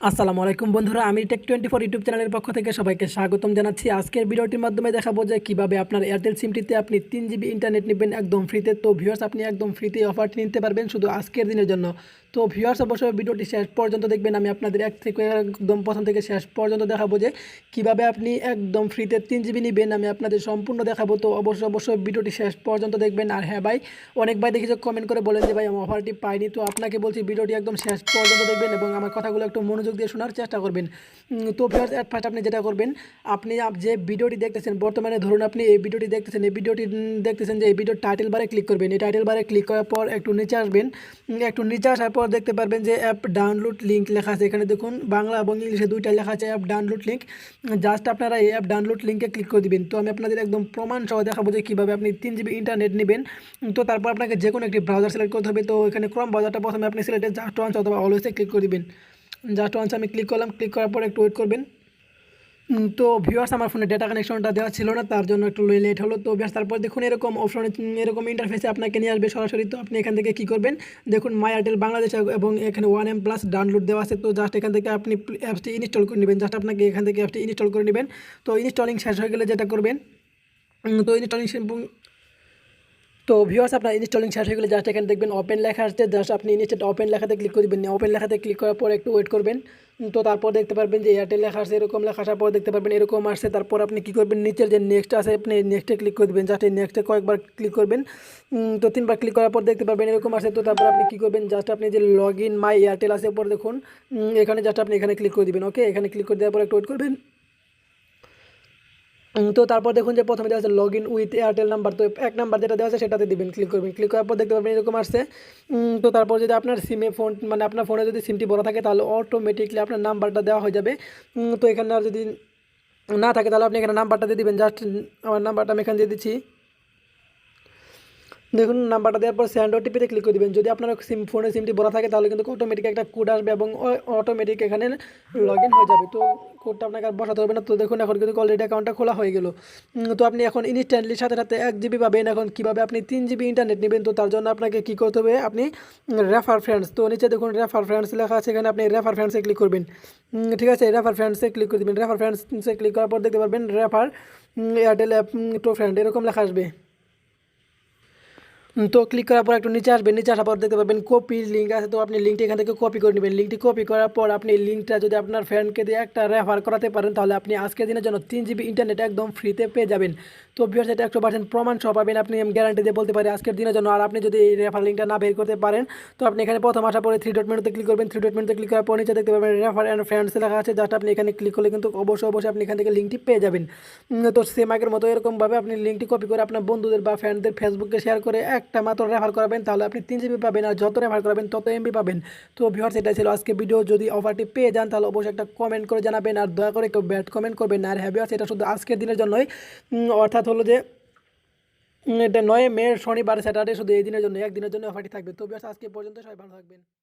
আসসালামু আলাইকুম বন্ধুরা, আমি টেক 24 ইউটিউব চ্যানেলের পক্ষ থেকে সবাইকে স্বাগতম জানাচ্ছি। আজকের ভিডিওটির মাধ্যমে দেখাবো যে কীভাবে আপনার এয়ারটেল সিমটিতে আপনি 3 জিবি ইন্টারনেট নেবেন একদম ফ্রিতে। তো ভিউয়ার্স, আপনি একদম ফ্রিতে অফারটি নিতে পারবেন শুধু আজকের দিনের জন্য। তো ভিউয়ার্স, অবশ্যই ভিডিওটি শেষ পর্যন্ত দেখবেন। আমি আপনাদের একদম প্রথম থেকে শেষ পর্যন্ত দেখাবো যে কীভাবে আপনি একদম ফ্রিতে 3 জিবি নেবেন। আমি আপনাদের সম্পূর্ণ দেখাবো। তো অবশ্যই ভিডিওটি শেষ পর্যন্ত দেখবেন। আর হ্যাঁ ভাই, অনেক ভাই দেখি যে কমেন্ট করে বলেন যে ভাই আমি অফারটি পাইনি। তো আপনাকে বলছি ভিডিওটি একদম শেষ পর্যন্ত দেখবেন এবং আমার কথাগুলো একটু মনোযোগ দিয়ে শোনার চেষ্টা করবেন। তো ভিউয়ার্স, এট ফার্স্ট আপনি যেটা করবেন, আপনি যে ভিডিওটি দেখতেছেন, বর্তমানে ধরুন আপনি এই ভিডিওটি দেখতেছেন, দেখতেছেন যে এই ভিডিওর টাইটেল বারে ক্লিক করবেন। এই টাইটেল বারে ক্লিক করার পর একটু নিচে আসবেন। একটু নিচে আসার পর দেখতে পারবেন যে অ্যাপ ডাউনলোড লিঙ্ক লেখা আছে। এখানে দেখুন বাংলা এবং ইংলিশে দুইটা লেখা আছে অ্যাপ ডাউনলোড লিঙ্ক। জাস্ট আপনারা এই অ্যাপ ডাউনলোড লিঙ্কে ক্লিক করে দিবেন। তো আমি আপনাদের একদম প্রমাণ সহ দেখাবো যে কীভাবে আপনি 3 জিবি ইন্টারনেট নেবেন। তো তারপর আপনাকে যে কোনো একটি ব্রাউজার সিলেক্ট করতে হবে। তো এখানে ক্রোম ব্রাউজারটা প্রথমে আপনি সিলেক্টে জাস্ট ওয়ান্স অথবা অলওয়েজে ক্লিক করে দিবেন। জাস্ট ওয়ান্স আমি ক্লিক করলাম। ক্লিক করার পর একটু ওয়েট করবেন। তো ভিউয়ার্স, আমার ফোনে ডেটা কানেকশনটা দেওয়া ছিল না, তার জন্য একটু লেট হলো। তো ভিউয়ার্স, তারপর দেখুন এরকম অপশনে, এরকম ইন্টারফেসে আপনাকে নিয়ে আসবে সরাসরি। তো আপনি এখান থেকে কী করবেন, দেখুন মাই এয়ারটেল বাংলাদেশ এবং এখানে 1M+ ডাউনলোড দেওয়া আছে। তো জাস্ট এখান থেকে আপনি অ্যাপসটি ইনস্টল করে নেবেন। জাস্ট আপনাকে এখান থেকে অ্যাপসটি ইনস্টল করে নেবেন। তো ইনস্টলিং শেষ হয়ে গেলে যেটা করবেন, তো ইনস্টলিং তো ভিউয়ার্স, আপনার ইনস্টলিং শেষ হয়ে গেলে জাস্ট এখানে দেখবেন ওপেন লেখা আসছে। জাস্ট আপনি ইনস্ট্যান্ট ওপেন লেখাতে ক্লিক করে দেবেন। ওপেন লেখাতে ক্লিক করার পর একটু ওয়েট করবেন। তো তারপর দেখতে পারবেন যে এয়ারটেল লেখা আসছে। এরকম লেখা আসার পর দেখতে পারবেন এরকম আসছে। তারপর আপনি কী করবেন, নিচের যে নেক্সট আছে আপনি নেক্সটে ক্লিক করে দেবেন। জাস্ট এই নেক্সটে কয়েকবার ক্লিক করবেন। তো 3বার ক্লিক করার পর দেখতে পারবেন এরকম আসে। তো তারপর আপনি কী করবেন, জাস্ট আপনি যে লগ ইন মাই এয়ারটেল আছে উপর দেখুন, এখানে জাস্ট আপনি এখানে ক্লিক করে দেবেন। ওকে, এখানে ক্লিক করে দেওয়ার পর একটু ওয়েট করবেন। তো তারপর দেখুন যে প্রথমে দেওয়া আছে log in with Airtel number. তো 1 নাম্বার যেটা দেওয়া আছে সেটাতে দিবেন, ক্লিক করবেন। ক্লিক করার পর দেখতে পাবেন এরকম আসছে। তো তারপর যদি আপনার সিমে ফোন, মানে আপনার ফোনে যদি সিমটি বড় থাকে তাহলে অটোমেটিকলি আপনার নাম্বারটা দেওয়া হয়ে যাবে। তো এখানে আর যদি না থাকে তাহলে আপনি এখানে নাম্বারটা দিয়ে দিবেন। জাস্ট আমার নাম্বারটা আমি এখানে দিয়ে দিচ্ছি। দেখুন নাম্বারটা দেওয়ার পর সেন্ড ওটিপিতে ক্লিক করে দেবেন। যদি আপনার ফোনে সিমটি ভরা থাকে তাহলে কিন্তু অটোমেটিক একটা কোড আসবে এবং অটোমেটিক এখানে লগ ইন হয়ে যাবে। তো কোডটা আপনাকে আর বসাতে হবে না। তো দেখুন এখন কিন্তু অলরেডি অ্যাকাউন্টটা খোলা হয়ে গেল। তো আপনি এখন ইনস্ট্যান্টলি সাথে সাথে 1 জিবি পাবেন। এখন কীভাবে আপনি 3 জিবি ইন্টারনেট নেবেন, তো তার জন্য আপনাকে কী করতে হবে, আপনি রেফার ফ্রেন্ডস, তো নিচে দেখুন রেফার ফ্রেন্ডস লেখা আছে, এখানে আপনি রেফার ফ্রেন্ডসে ক্লিক করবেন। ঠিক আছে, রেফার ফ্রেন্ডসে ক্লিক করে দেবেন। রেফার ফ্রেন্ডসে ক্লিক করার পর দেখতে পারবেন refer Airtel app to friend এরকম লেখা আসবে। তো ক্লিক করার পর একটু নিচে আসবেন। নিচে আসার পর দেখতে পাবেন কপি লিঙ্ক আছে। তো আপনি লিঙ্কটি এখান থেকে কপি করে নেবেন। লিঙ্কটি কপি করার পর আপনি লিঙ্কটা যদি আপনার ফ্রেন্ডকে দিয়ে একটা রেফার করাতে পারেন তাহলে আপনি আজকের দিনের জন্য 3 জিবি ইন্টারনেট একদম ফ্রিতে পেয়ে যাবেন। তো ভিউয়ার্স, এটা 100% প্রমাণ সহ পাবেন। আপনি গ্যারান্টি দিয়ে বলতে পারি আজকের দিনের জন্য। আর আপনি যদি এই রেফার লিঙ্কটা না বের করতে পারেন তো আপনি এখানে প্রথম আসার পরে 3 ডট মেনুতে ক্লিক করবেন। 3 ডট মেনুতে ক্লিক করার পর নিচে দেখতে পাবেন রেফার অ্যান্ড ফ্রেন্ডস লেখা আছে। জাস্ট আপনি এখানে ক্লিক করলে কিন্তু অবশ্যই আপনি এখান থেকে লিঙ্কটি পেয়ে যাবেন। তো সেম আগের মতো এরকমভাবে আপনি লিঙ্কটি কপি করে আপনার বন্ধুদের বা ফ্রেন্ডদের ফেসবুকে শেয়ার করে একটা মাত্র রেফার করাবেন, তাহলে আপনি 3 জিবি পাবেন। আর যত রেফার করাবেন তত এমবি পাবেন। তো ভিউয়ার্স, এটা ছিল আজকে ভিডিও। যদি অফারটি পেয়ে যান তাহলে অবশ্যই একটা কমেন্ট করে জানাবেন। আর দয়া করে কেউ ব্যাড কমেন্ট করবেন না। আর হ্যাঁ ভিউয়ার্স, এটা শুধু আজকের দিনের জন্যই, অর্থাৎ হলো যে এটা 9 মে শনিবার স্যাটারডে, শুধু এই দিনের জন্য, একদিনের জন্য অফারটি থাকবে। তো ভিউয়ার্স, আজকে পর্যন্ত সবাই ভালো থাকবেন।